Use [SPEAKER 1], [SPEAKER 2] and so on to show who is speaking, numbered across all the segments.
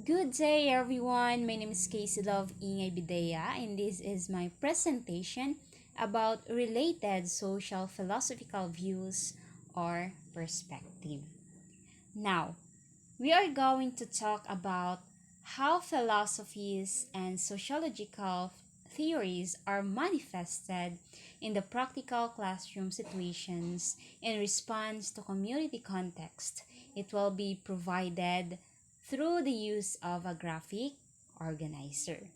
[SPEAKER 1] Good day, everyone. My name is Keyselove and this is my presentation about related social philosophical views or perspective. Now, we are going to talk about how philosophies and sociological theories are manifested in the practical classroom situations in response to community context. It will be provided through the use of a graphic organizer.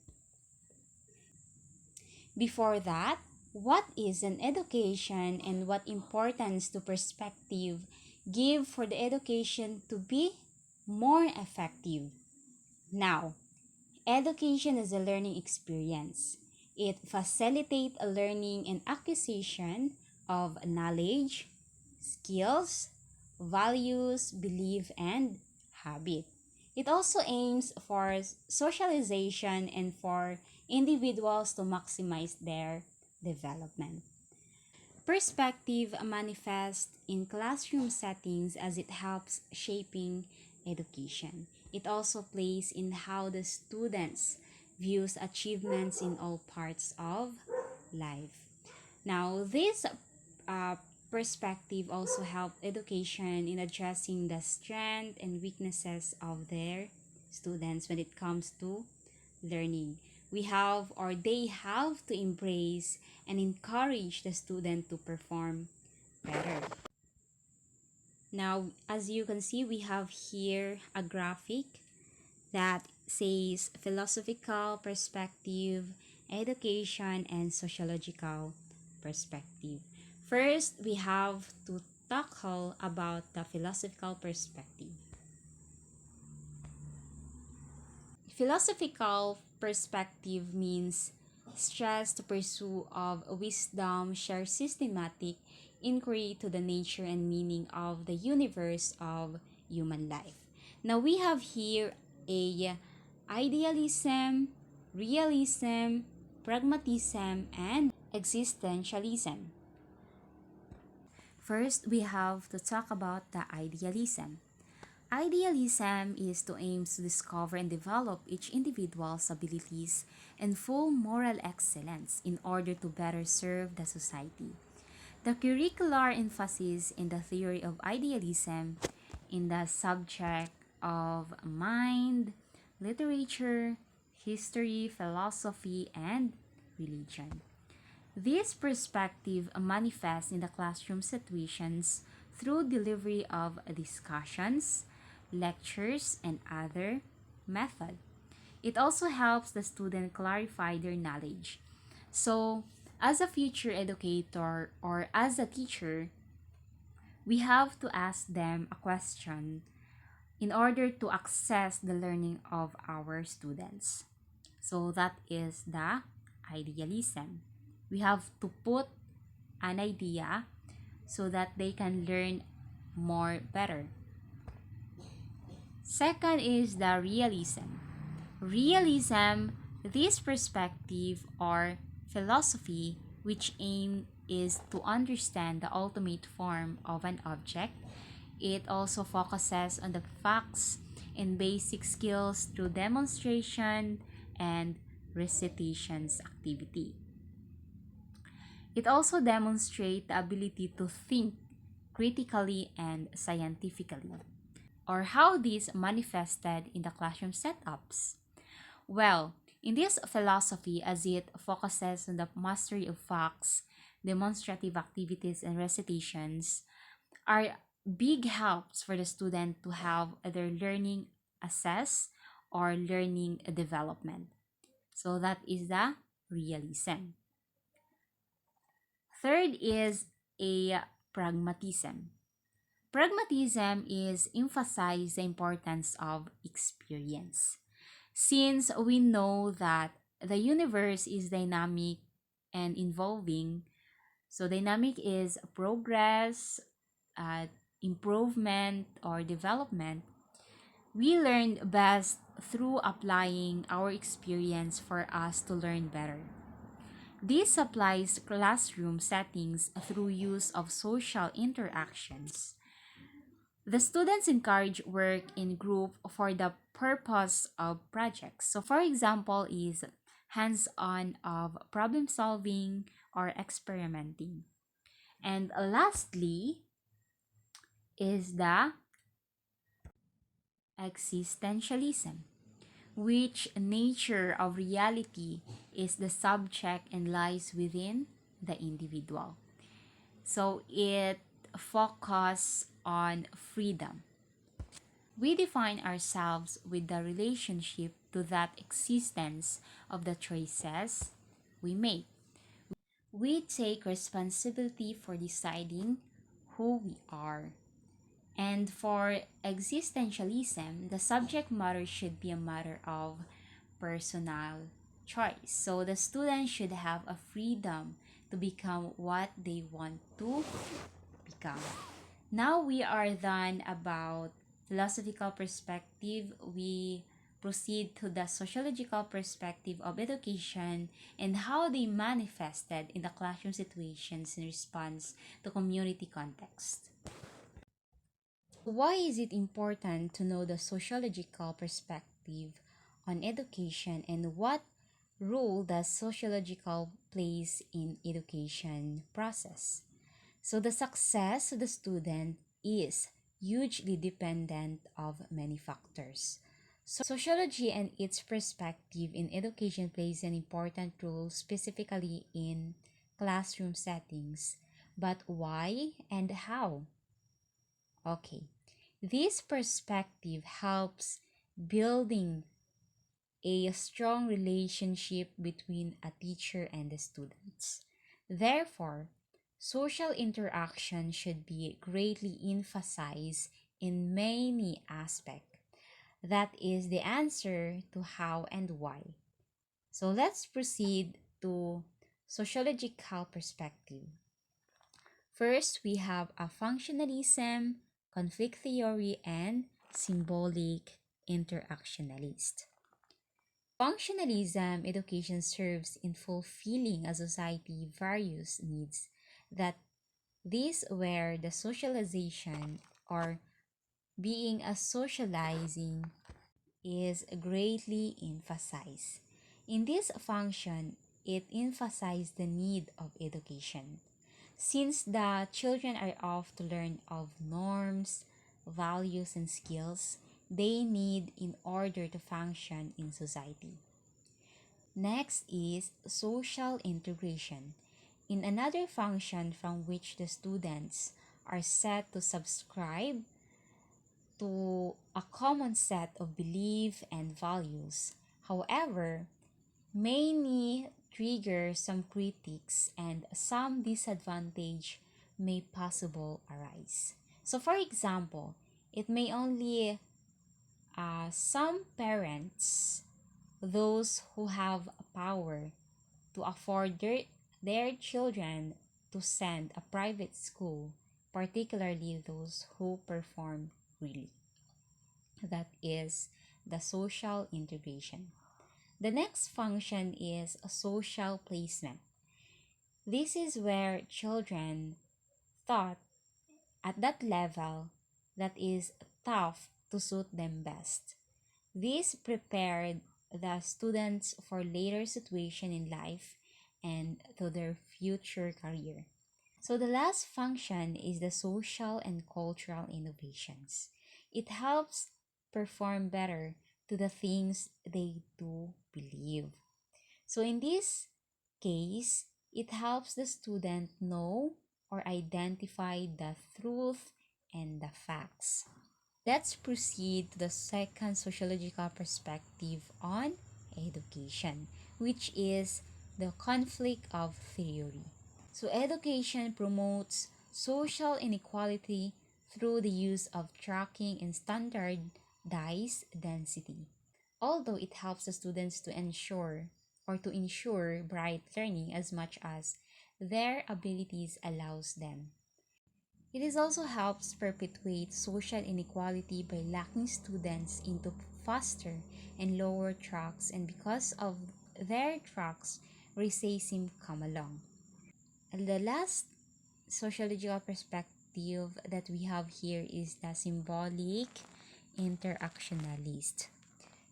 [SPEAKER 1] Before that, what is an education and what importance to perspective give for the education to be more effective? Now, education is a learning experience. It facilitates a learning and acquisition of knowledge, skills, values, belief, and habit. It also aims for socialization and for individuals to maximize their development. Perspective manifests in classroom settings as it helps shaping education. It also plays in how the students views achievements in all parts of life. Now, this uh, perspective also help education in addressing the strength and weaknesses of their students when it comes to learning. They have to embrace and encourage the student to perform better. Now, as you can see, we have here a graphic that says philosophical perspective, education, and sociological perspective. First, we have to tackle about the philosophical perspective. Philosophical perspective means stress to pursue of wisdom, share systematic inquiry to the nature and meaning of the universe of human life. Now we have here a idealism, realism, pragmatism, and existentialism. First, we have to talk about the idealism. Idealism is to aim to discover and develop each individual's abilities and full moral excellence in order to better serve the society. The curricular emphasis in the theory of idealism in the subject of mind, literature, history, philosophy, and religion. This perspective manifests in the classroom situations through delivery of discussions, lectures, and other methods. It also helps the student clarify their knowledge. So, as a future educator or as a teacher, we have to ask them a question in order to access the learning of our students. So, that is the idealism. We have to put an idea so that they can learn more better. Second is the realism. Realism, this perspective or philosophy which aim is to understand the ultimate form of an object. It also focuses on the facts and basic skills through demonstration and recitations activity. It also demonstrates the ability to think critically and scientifically, or how this manifested in the classroom setups. Well, in this philosophy, as it focuses on the mastery of facts, demonstrative activities, and recitations, are big helps for the student to have their learning assess or learning development. So that is the realism. Third is a pragmatism. Pragmatism is emphasize the importance of experience. Since we know that the universe is dynamic and evolving, so dynamic is progress, improvement, or development, we learn best through applying our experience for us to learn better. This applies classroom settings through use of social interactions. The students encourage work in group for the purpose of projects. So for example is hands-on of problem solving or experimenting. And lastly is the existentialism, which nature of reality is the subject and lies within the individual. So it focuses on freedom. We define ourselves with the relationship to that existence of the choices we make. We take responsibility for deciding who we are. And for existentialism, the subject matter should be a matter of personal choice. So the student should have a freedom to become what they want to become. Now we are done about philosophical perspective. We proceed to the sociological perspective of education and how they manifested in the classroom situations in response to community context. Why is it important to know the sociological perspective on education, and what role does sociological plays in education process? So the success of the student is hugely dependent of many factors. Sociology and its perspective in education plays an important role specifically in classroom settings. But why and how? Okay. This perspective helps building a strong relationship between a teacher and the students. Therefore, social interaction should be greatly emphasized in many aspects. That is the answer to how and why. So let's proceed to sociological perspective. First, we have a functionalism, conflict theory, and symbolic interactionalist. Functionalism education serves in fulfilling a society various needs, that this where the socialization or being a socializing is greatly emphasized. In this function, it emphasizes the need of education. Since the children are off to learn of norms, values, and skills they need in order to function in society. Next is social integration. In another function from which the students are set to subscribe to a common set of belief and values. However, many trigger some critics and some disadvantage may possible arise. So for example, it may only some parents, those who have power to afford their children to send a private school, particularly those who perform really. That is the social integration. The next function is a social placement. This is where children thought at that level that is tough to suit them best. This prepared the students for later situation in life and to their future career. So the last function is the social and cultural innovations. It helps perform better to the things they do believe. So in this case, it helps the student know or identify the truth and the facts. Let's proceed to the second sociological perspective on education, which is the conflict of theory. So education promotes social inequality through the use of tracking and standardized density. Although it helps the students to ensure bright learning as much as their abilities allows them. It is also helps perpetuate social inequality by locking students into faster and lower tracks, and because of their tracks, racism come along. And the last sociological perspective perspective that we have here is the symbolic interactionalist.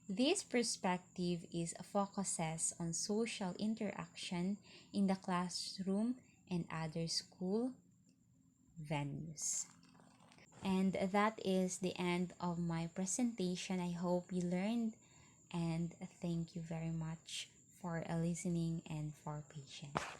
[SPEAKER 1] This perspective is focuses on social interaction in the classroom and other school venues. And that is the end of my presentation. I hope you learned, and thank you very much for listening and for patience.